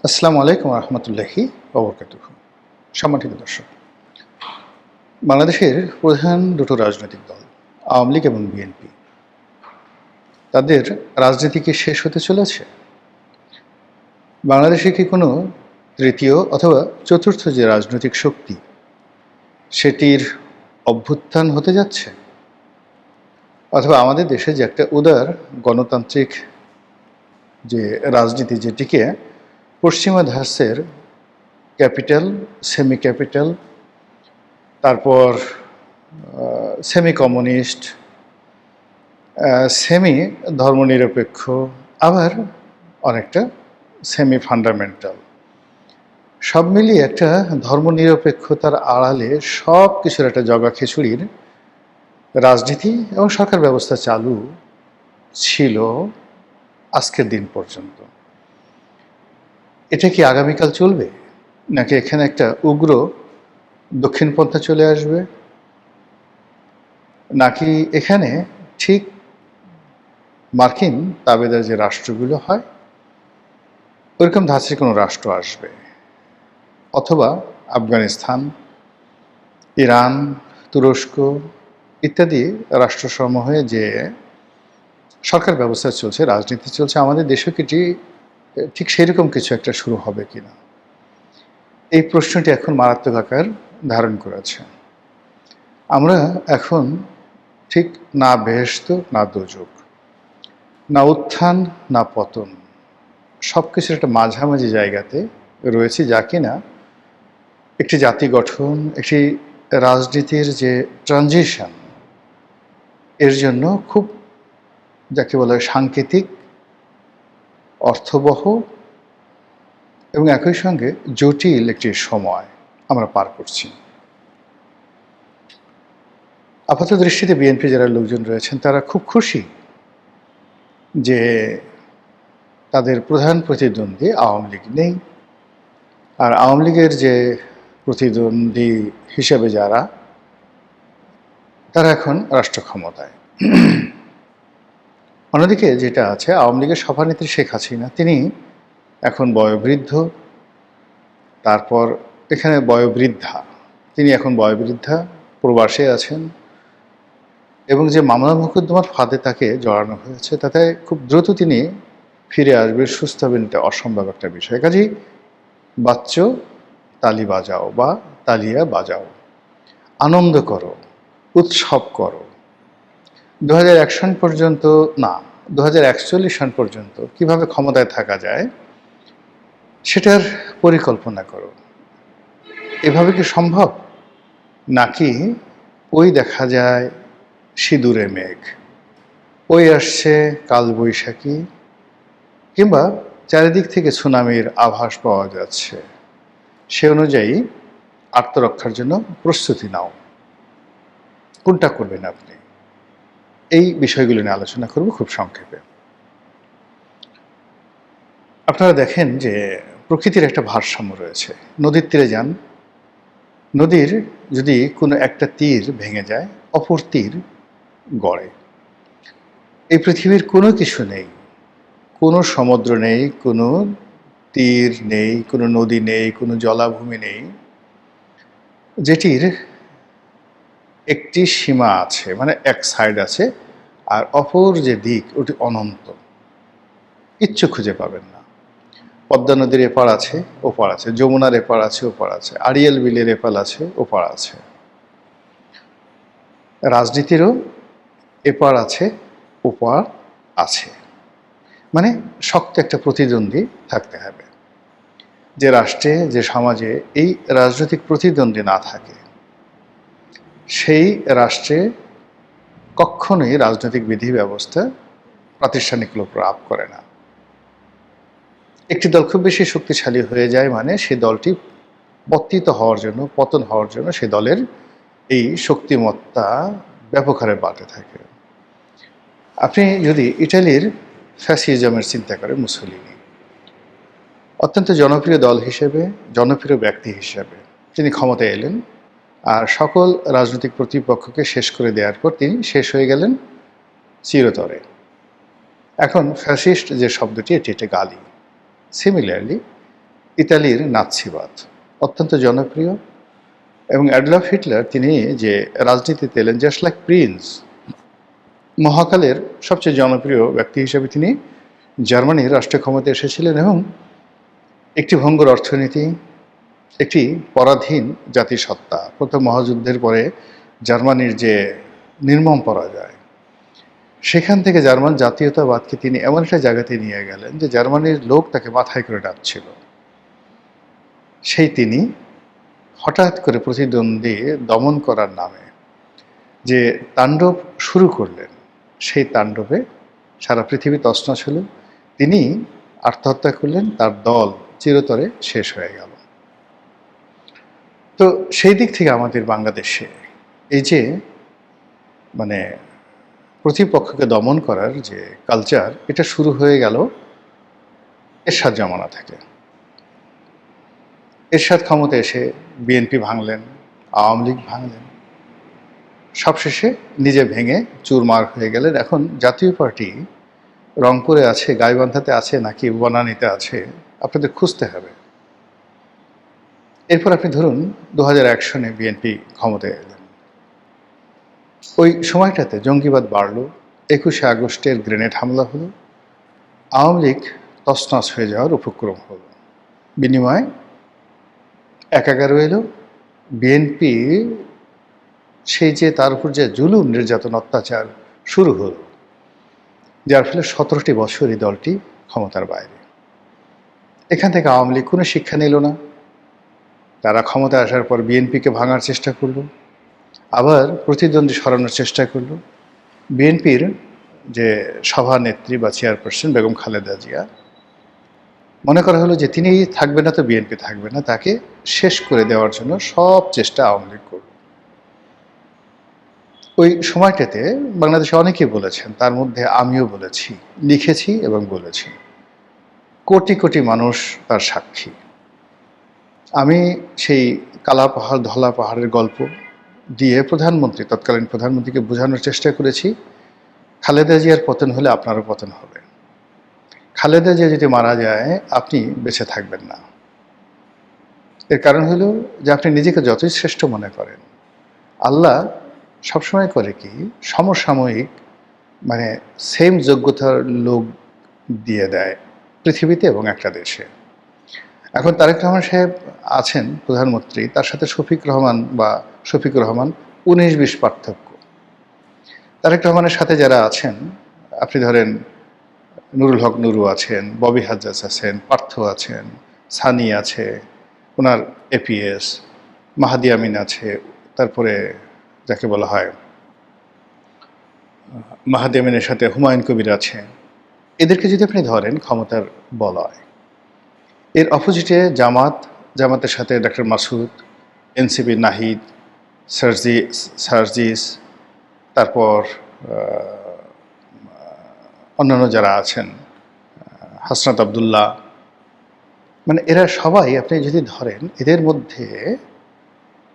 আসসালামু আলাইকুম রহমতুল্লাহি ওবরকাতুহু। সম্মানিত দর্শক, বাংলাদেশের প্রধান দুটো রাজনৈতিক দল আওয়ামী লীগ এবং বিএনপি, তাদের রাজনীতি কি শেষ হতে চলেছে? বাংলাদেশে কি কোনো তৃতীয় অথবা চতুর্থ যে রাজনৈতিক শক্তি, সেটির অভ্যুত্থান হতে যাচ্ছে? অথবা আমাদের দেশে যে একটা উদার গণতান্ত্রিক যে রাজনীতি, যেটিকে পশ্চিমা ধাঁচের ক্যাপিটাল, সেমি ক্যাপিটাল, তারপর সেমি কমিউনিস্ট, সেমি ধর্মনিরপেক্ষ, আবার অনেকটা সেমি ফান্ডামেন্টাল, সব মিলিয়ে একটা ধর্মনিরপেক্ষতার আড়ালে সব কিছুর একটা জগা খিচুড়ির রাজনীতি এবং সরকার ব্যবস্থা চালু ছিল আজকের দিন পর্যন্ত। এটা কি আগামীকাল চলবে, নাকি এখানে একটা উগ্র দক্ষিণপন্থা চলে আসবে, নাকি এখানে ঠিক মার্কিন তাবেদার যে রাষ্ট্রগুলো হয় ওইরকম ধাঁচের কোনো রাষ্ট্র আসবে, অথবা আফগানিস্তান, ইরান, তুরস্ক ইত্যাদি রাষ্ট্রসমূহে যে সরকার ব্যবস্থা চলছে, রাজনীতি চলছে, আমাদের দেশেও কি ঠিক সেরকম কিছু একটা শুরু হবে কিনা, এই প্রশ্নটি এখন মারাত্মক আকার ধারণ করেছে। আমরা এখন ঠিক না বেহেশত না দোজক, না উত্থান না পতন, সব কিছুর একটা মাঝামাঝি জায়গাতে রয়েছে, যা কিনা একটি জাতি গঠন, একটি রাজনীতির যে ট্রানজিশন, এর জন্য খুব, যাকে বলা হয়, সাংকেতিক, অর্থবহ এবং একই সঙ্গে জটিল একটি সময় আমরা পার করছি। আপাত দৃষ্টিতে বিএনপি যারা লোকজন রয়েছেন তারা খুব খুশি যে তাদের প্রধান প্রতিদ্বন্দ্বী আওয়ামী লীগ নেই, আর আওয়ামী লীগের যে প্রতিদ্বন্দ্বী হিসেবে যারা, তারা এখন রাষ্ট্র ক্ষমতায়। অন্যদিকে যেটা আছে, আওয়ামী লীগের সভানেত্রী শেখ হাসিনা, তিনি এখন বয়োবৃদ্ধ, তারপর এখানে বয়োবৃদ্ধা, তিনি এখন বয়োবৃদ্ধা, প্রবাসে আছেন, এবং যে মামলা মোকদ্দমার ফাঁদে তাকে জড়ানো হয়েছে তাতে খুব দ্রুত তিনি ফিরে আসবে, সুস্থ হবেন, এটা অসম্ভব একটা বিষয়। কাজেই বাচ্চ তালি বাজাও বা তালিয়া বাজাও, আনন্দ করো, উৎসব করো। 2001 সন পর্যন্ত না, 2041 সন পর্যন্ত কিভাবে ক্ষমতায় থাকা যায় সেটার পরিকল্পনা করো। এভাবে কি সম্ভব, নাকি ওই দেখা যায় সিঁদুরে মেঘ, ওই আসছে কালবৈশাখী, কিংবা চারিদিক থেকে সুনামির আভাস পাওয়া যাচ্ছে, সে অনুযায়ী আত্মরক্ষার জন্য প্রস্তুতি নাও? কোনটা করবেন আপনি? এই বিষয়গুলো নিয়ে আলোচনা করব খুব সংক্ষেপে। আপনারা দেখেন যে প্রকৃতির একটা ভারসাম্য রয়েছে। নদীর তীরে যান, নদীর যদি কোনো একটা তীর ভেঙে যায়, অপর তীর গড়ে। এই পৃথিবীর কোনো কিছু নেই, কোনো সমুদ্র নেই, কোনো তীর নেই, কোনো নদী নেই, কোনো জলাভূমি নেই, যেটির একটি সীমা আছে, মানে এক সাইড আছে, আর অপর যে দিক ওটি অনন্ত, কিচ্ছু খুঁজে পাবেন না। পদ্মা নদীর এপার আছে, ওপার আছে, যমুনার এপার আছে, ওপার আছে, আড়িয়াল বিলের এপার আছে, ওপার আছে। রাজনীতিরও এপার আছে, ওপার আছে, মানে শক্ত একটা প্রতিদ্বন্দ্বী থাকতে হবে। যে রাষ্ট্রে, যে সমাজে এই রাজনৈতিক প্রতিদ্বন্দ্বী না থাকে, সেই রাষ্ট্রে কখনোই রাজনৈতিক বিধি ব্যবস্থা প্রাতিষ্ঠানিক লোক লাভ করে না। একটি দল খুব বেশি শক্তিশালী হয়ে যায় মানে সেই দলটি পতিত হওয়ার জন্য, পতন হওয়ার জন্য সেই দলের এই শক্তিমত্তা ব্যাপক হারে বাড়তে থাকে। আপনি যদি ইটালির ফ্যাসিজমের চিন্তা করেন, মুসোলিনি অত্যন্ত জনপ্রিয় দল হিসেবে, জনপ্রিয় ব্যক্তি হিসেবে তিনি ক্ষমতায় এলেন, আর সকল রাজনৈতিক প্রতিপক্ষকে শেষ করে দেওয়ার পর তিনি শেষ হয়ে গেলেন চিরতরে। এখন ফ্যাসিস্ট যে শব্দটি, এটি একটা গালি। সিমিলারলি ইতালির নাৎসিবাদ অত্যন্ত জনপ্রিয়। এবং অ্যাডলফ হিটলার তিনি যে রাজনীতিতে এলেন জাস্ট লাইক প্রিন্স, মহাকালের সবচেয়ে জনপ্রিয় ব্যক্তি হিসেবে তিনি জার্মানির রাষ্ট্রীয় ক্ষমতায় এসেছিলেন এবং একটি ভঙ্গুর অর্থনীতি, একটি পরাধীন জাতিসত্তা, প্রথম মহাযুদ্ধের পরে জার্মানির যে নির্মম পরাজয়, সেখান থেকে জার্মান জাতীয়তাবাদকে তিনি এমন একটা জায়গাতে নিয়ে গেলেন যে জার্মানির লোক তাকে মাথায় করে ডাকছিল। সেই তিনি হঠাৎ করে প্রতিদ্বন্দ্বী দমন করার নামে যে তাণ্ডব শুরু করলেন, সেই তাণ্ডবে সারা পৃথিবী তছনছ হল। তিনি আত্মহত্যা করলেন, তার দল চিরতরে শেষ হয়ে গেল। তো সেই দিক থেকে আমাদের বাংলাদেশে এই যে মানে প্রতিপক্ষকে দমন করার যে কালচার, এটা শুরু হয়ে গেল এরশাদ জামানা থেকে। এরশাদ ক্ষমতা এসে বিএনপি ভাঙলেন, আওয়ামী লীগ ভাঙলেন, সবশেষে নিজে ভেঙে চুরমার হয়ে গেলেন। এখন জাতীয় পার্টি রংপুরে আছে, গাইবান্ধাতে আছে, নাকি বনানীতে আছে, আপনাদের খুঁজতে হবে। এরপর আপনি ধরুন 2001 সনে বিএনপি ক্ষমতায় এলেন। ওই সময়টাতে জঙ্গিবাদ বাড়ল, 21শে আগস্টের গ্রেনেড হামলা হলো, আওয়ামী লীগ তছনছ হয়ে যাওয়ার উপক্রম হলো। বিনিময়ে একাগার এলো বিএনপি, সেই যে তার উপর যে জুলুম নির্যাতন অত্যাচার শুরু হলো, যার ফলে 17টি বছর এই দলটি ক্ষমতার বাইরে। এখান থেকে আওয়ামী লীগ কোনো শিক্ষা নিল না। তারা ক্ষমতায় আসার পর বিএনপিকে ভাঙার চেষ্টা করলো, আবার প্রতিদ্বন্দ্বী সরানোর চেষ্টা করলো। বিএনপির যে সভানেত্রী বা চেয়ারপারসন বেগম খালেদা জিয়া, মনে করা হলো যে তিনি থাকবে না তো বিএনপি থাকবে না, তাকে শেষ করে দেওয়ার জন্য সব চেষ্টা আওয়ামী লীগ করল। ওই সময়টাতে বাংলাদেশে অনেকেই বলেছেন, তার মধ্যে আমিও বলেছি, লিখেছি এবং বলেছি। কোটি কোটি মানুষ তার সাক্ষী। আমি সেই কালা পাহাড় ধলা পাহাড়ের গল্প দিয়ে প্রধানমন্ত্রী, তৎকালীন প্রধানমন্ত্রীকে বোঝানোর চেষ্টা করেছি, খালেদা জিয়ার পতন হলে আপনারও পতন হবে। খালেদা জিয়া যদি মারা যায় আপনি বেঁচে থাকবেন না। এর কারণ হলো যে আপনি নিজেকে যতই শ্রেষ্ঠ মনে করেন, আল্লাহ সবসময় করে কি সমসাময়িক সেম যোগ্যতার লোক দিয়ে দেয় পৃথিবীতে এবং একটা দেশে। এখন তারেক রহমান সাহেব আছেন প্রধানমন্ত্রী, তার সাথে শফিকুর রহমান 19-20 পার্থক্য। তারেক রহমানের সাথে যারা আছেন, আপনি ধরেন নুরুল হক নুরু আছেন, ববি হাজ্জাজ আছেন, পার্থ আছেন, সানি আছে, ওনার এপিএস, মাহাদি আমিন আছে, তারপরে যাকে বলা হয় মাহাদি আমিনের সাথে হুমায়ুন কবির আছে। এদেরকে যদি আপনি ধরেন ক্ষমতার বলয়, এর অপোজিটে জামাতের সাথে ডক্টর মাসুদ, এনসিপি নাহিদ, সার্জিস, তারপর অন্যান্য যারা আছেন, হাসনাত আবদুল্লাহ, এরা সবাই আপনি যদি ধরেন, এদের মধ্যে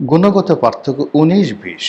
গুণগত পার্থক্য 19-20,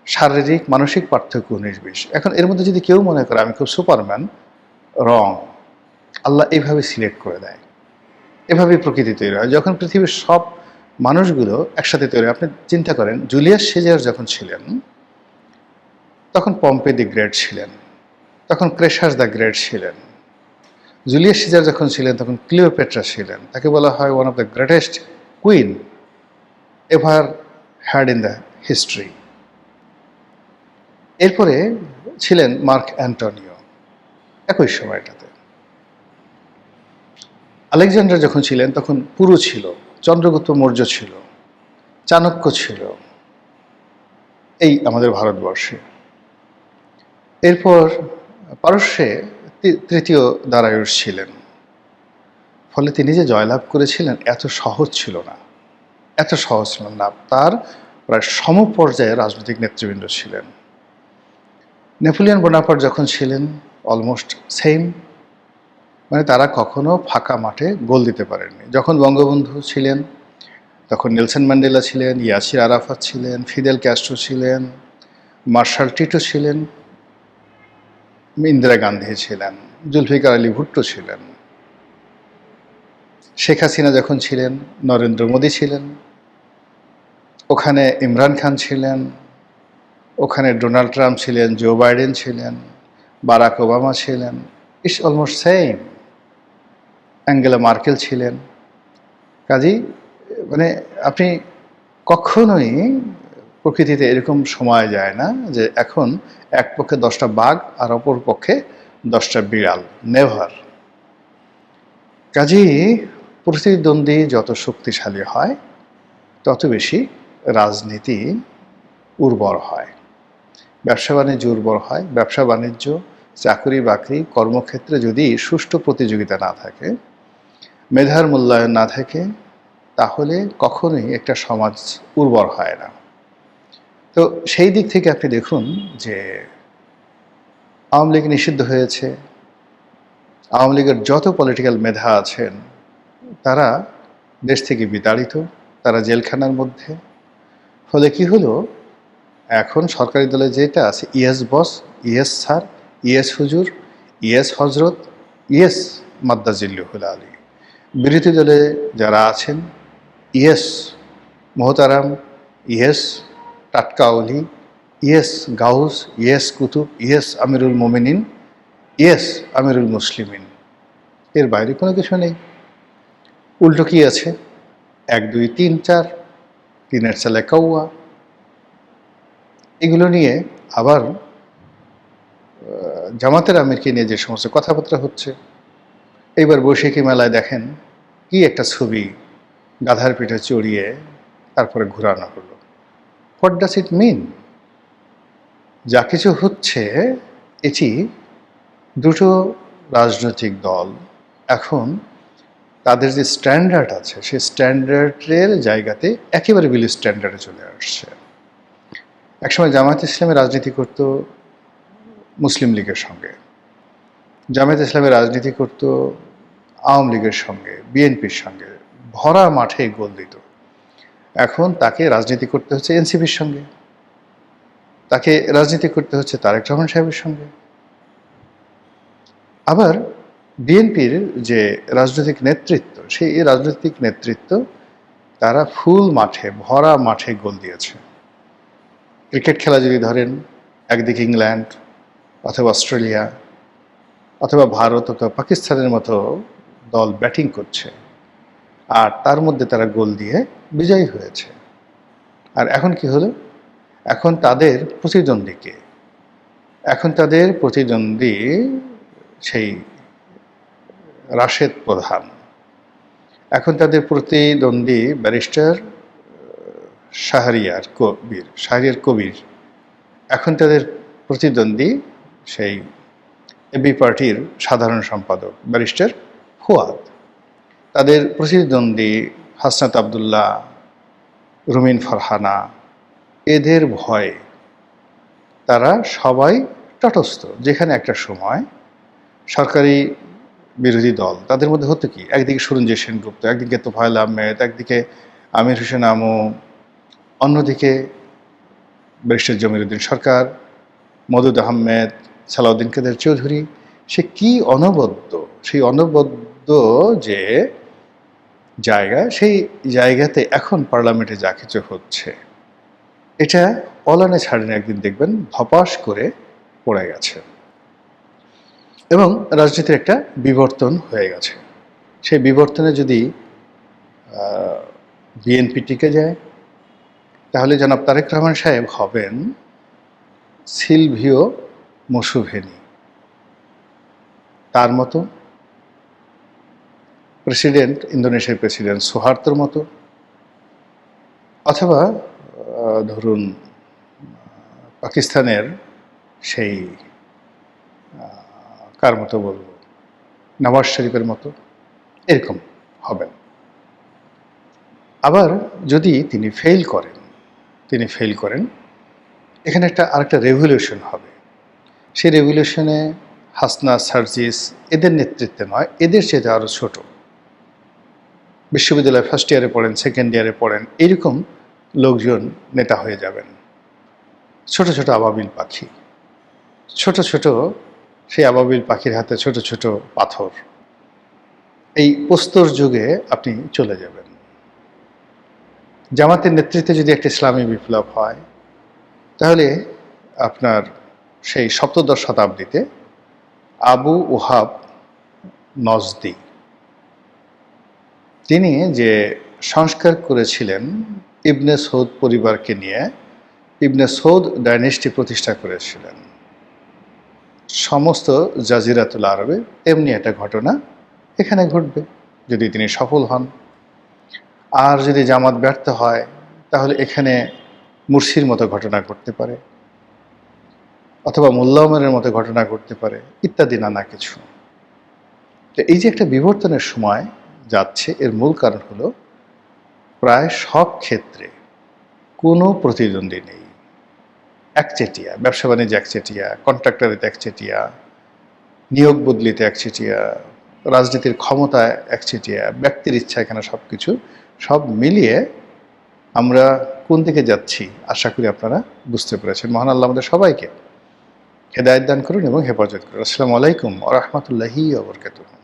শারীরিক মানসিক পার্থক্য 19-20। এখন এর মধ্যে যদি কেউ মনে করে আমি খুব সুপারম্যান, রং। আল্লাহ এইভাবে সিলেক্ট করে দেয়, এভাবেই প্রকৃতি তৈরি হয়। যখন পৃথিবীর সব মানুষগুলো একসাথে তৈরি হয়, আপনি চিন্তা করেন জুলিয়াস সিজার যখন ছিলেন তখন পম্পে দি গ্রেট ছিলেন, তখন ক্রেশাস দ্য গ্রেট ছিলেন। জুলিয়াস সিজার যখন ছিলেন তখন ক্লিওপেট্রা ছিলেন, তাকে বলা হয় one of the greatest queen ever had in the history. এরপরে ছিলেন মার্ক অ্যান্টনিও একই সময়টাতে। আলেকজান্ডার যখন ছিলেন তখন পুরু ছিল, চন্দ্রগুপ্ত মৌর্য ছিল, চাণক্য ছিল এই আমাদের ভারতবর্ষে। এরপর পারস্যে তৃতীয় দারায়ুস ছিলেন। ফলে তিনি যে জয়লাভ করেছিলেন এত সহজ ছিল না। তার প্রায় সমপর্যায়ে রাজনৈতিক নেতৃবৃন্দ ছিলেন। নেপোলিয়ন বোনাপার্ট যখন ছিলেন অলমোস্ট সেম, তারা কখনো ফাঁকা মাঠে গোল দিতে পারেননি। যখন বঙ্গবন্ধু ছিলেন তখন নেলসন ম্যান্ডেলা ছিলেন, ইয়াসির আরাফাত ছিলেন, ফিদেল ক্যাস্ট্রো ছিলেন, মার্শাল টিটো ছিলেন, ইন্দিরা গান্ধী ছিলেন, জুলফিকার আলী ভুট্টো ছিলেন। শেখ হাসিনা যখন ছিলেন, নরেন্দ্র মোদী ছিলেন, ওখানে ইমরান খান ছিলেন, ওখানে ডোনাল্ড ট্রাম্প ছিলেন, জো বাইডেন ছিলেন, বারাক ওবামা ছিলেন, it's almost same. Angela Markle ছিলেন। কাজেই মানে আপনি কখনোই প্রকৃতিতে এরকম সময় যায় না যে এখন এক পক্ষে 10টা বাঘ আর অপর পক্ষে 10টা বিড়াল, নেভার। কাজেই প্রতিদ্বন্দ্বী যত শক্তিশালী হয় তত বেশি রাজনীতি উর্বর হয়, ব্যবসা বাণিজ্য উর্বর হয়। ব্যবসা বাণিজ্য, চাকরি বাকরি, কর্মক্ষেত্রে যদি সুষ্ঠু প্রতিযোগিতা না থাকে, মেধার মূল্যায়ন না থাকে, তাহলে কখনোই একটা সমাজ উর্বর হয় না। তো সেই দিক থেকে আপনি দেখুন যে আওয়ামী লীগ নিষিদ্ধ হয়েছে, আওয়ামী লীগের যত পলিটিক্যাল মেধা আছেন তারা দেশ থেকে বিতাড়িত, তারা জেলখানার মধ্যে। ফলে কি হলো, এখন সরকারি দলে যেটা আছে, yes boss, yes sir, yes হুজুর, ইয়েস হজরত, ইয়েস মাদ্দাজিল্লুহুল আলী। বিরোধী দলে যারা আছেন, ইয়েস মোহতারাম, ইয়েস টাটকা অলি, ইয়েস গাউস, ইয়েস কুতুব, ইয়েস আমিরুল মোমিনিন, ইয়েস আমিরুল মুসলিমিন। এর বাইরে কোনো কিছু নেই। উল্টো কি আছে, 1 2 3 4, তিনের চালে কৌয়া। এগুলো নিয়ে আবার জামাতের আমিরকে নিয়ে যে সমস্ত কথাবার্তা হচ্ছে, এইবার বৈশাখী মেলায় দেখেন কি একটা ছবি গাধার পিঠে চড়িয়ে তারপরে ঘোরানো হলো। হোয়াট ডাস ইট মিন? যা কিছু হচ্ছে এটি দুটো রাজনৈতিক দল এখন তাদের যে স্ট্যান্ডার্ড আছে সেই স্ট্যান্ডার্ডের জায়গাতে একেবারে বিলি স্ট্যান্ডার্ডে চলে আসছে। একসময় জামায়াত ইসলামী রাজনীতি করত মুসলিম লীগের সঙ্গে, জামায়াত ইসলামী রাজনীতি করত আওয়ামী লীগের সঙ্গে, বিএনপির সঙ্গে, ভরা মাঠে গোল দিত। এখন তাকে রাজনীতি করতে হচ্ছে এনসিপির সঙ্গে, তাকে রাজনীতি করতে হচ্ছে তারেক রহমান সাহেবের সঙ্গে। আবার বিএনপির যে রাজনৈতিক নেতৃত্ব, সেই রাজনৈতিক নেতৃত্ব তারা ফুল মাঠে, ভরা মাঠে গোল দিয়েছে। ক্রিকেট খেলা যদি ধরেন, একদিকে ইংল্যান্ড অথবা অস্ট্রেলিয়া অথবা ভারত অথবা পাকিস্তানের মতো দল ব্যাটিং করছে, আর তার মধ্যে তারা গোল দিয়ে বিজয়ী হয়েছে। আর এখন কি হলো, এখন তাদের প্রতিদ্বন্দ্বীকে, এখন তাদের প্রতিদ্বন্দ্বী সেই রাশেদ প্রধান, এখন তাদের প্রতিদ্বন্দ্বী ব্যারিস্টার শাহরিয়ার কবির, এখন তাদের প্রতিদ্বন্দ্বী সেই এবি পার্টির সাধারণ সম্পাদক ব্যারিস্টার ফুয়াদ, তাদের প্রতিদ্বন্দ্বী হাসনাত আবদুল্লাহ, রুমিন ফারহানা। এদের ভয়ে তারা সবাই তটস্থ। যেখানে একটা সময় সরকারি বিরোধী দল, তাদের মধ্যে হতো কি, একদিকে সুরঞ্জিত সেনগুপ্ত, একদিকে তোফায়েল আহমেদ, একদিকে আমির হোসেন আমু, অন্যদিকে ব্যারিস্টার জমিরুদ্দিন সরকার, মদুদ আহমেদ, সালাউদ্দিন কাদের চৌধুরী। সে কি অনবদ্য, সেই অনবদ্য যে জায়গা, সেই জায়গাতে এখন পার্লামেন্টে যা কিছু হচ্ছে এটা অলানে ছাড়েন, একদিন দেখবেন ধপাস করে পড়ে গেছে এবং রাজনীতির একটা বিবর্তন হয়ে গেছে। সেই বিবর্তনে যদি বিএনপি টিকে যায়, তাহলে জনাব তারেক রহমান সাহেব হবেন সিলভিও মুসুভেনি, তার মতো প্রেসিডেন্ট, ইন্দোনেশিয়ার প্রেসিডেন্ট সুহার্তোর মতো, অথবা ধরুন পাকিস্তানের সেই কার মতো বলবো, নওয়াজ শরীফের মতো, এরকম হবেন। আবার যদি তিনি ফেল করেন, এখানে আরেকটা রেভলিউশন হবে। সেই রেভলিউশনে হাসনা, সার্জিস এদের নেতৃত্বে নয়, এদের চেয়ে আরও ছোট, বিশ্ববিদ্যালয়ে ফার্স্ট ইয়ারে পড়েন, সেকেন্ড ইয়ারে পড়েন, এইরকম লোকজন নেতা হয়ে যাবেন। ছোট ছোট আবাবিল পাখি, ছোট ছোট সেই আবাবিল পাখির হাতে ছোট ছোট পাথর। এই প্রস্তর যুগে আপনি চলে যাবেন। জামাতের নেতৃত্বে যদি একটা ইসলামী বিপ্লব হয়, তাহলে আপনার সেই সপ্তদশ শতাব্দীতে আবু ওহাব নজদি তিনি যে সংস্কার করেছিলেন ইবনে সৌদ পরিবারকে নিয়ে, ইবনে সৌদ ডাইনেস্টি প্রতিষ্ঠা করেছিলেন সমস্ত জাজিরাতুল আরবে, তেমনি একটা ঘটনা এখানে ঘটবে যদি তিনি সফল হন। আর যদি জামাত ব্যর্থ হয়, তাহলে এখানে মুরসির মতো ঘটনা ঘটতে পারে, অথবা মোল্লা ওমরের মতো ঘটনা ঘটতে পারে, ইত্যাদি নানা কিছু। তো এই যে একটা বিবর্তনের সময় যাচ্ছে, এর মূল কারণ হলো প্রায় সব ক্ষেত্রে কোনো প্রতিদ্বন্দ্বী নেই, একচেটিয়া, ব্যবসা বাণিজ্য একচেটিয়া, কন্ট্রাক্টরিতে একচেটিয়া, নিয়োগ বদলিতে একচেটিয়া, রাজনীতির ক্ষমতায় একচেটিয়া, ব্যক্তির ইচ্ছা, এখানে সব কিছু, সব মিলিয়ে আমরা কোন দিকে যাচ্ছি আশা করি আপনারা বুঝতে পেরেছেন। মহান আল্লাহ আমাদের সবাইকে হেদায়েত দান করুন এবং হেফাজত করুন। আসসালামু আলাইকুম ওয়া রাহমাতুল্লাহি ওয়া বারাকাতুহু।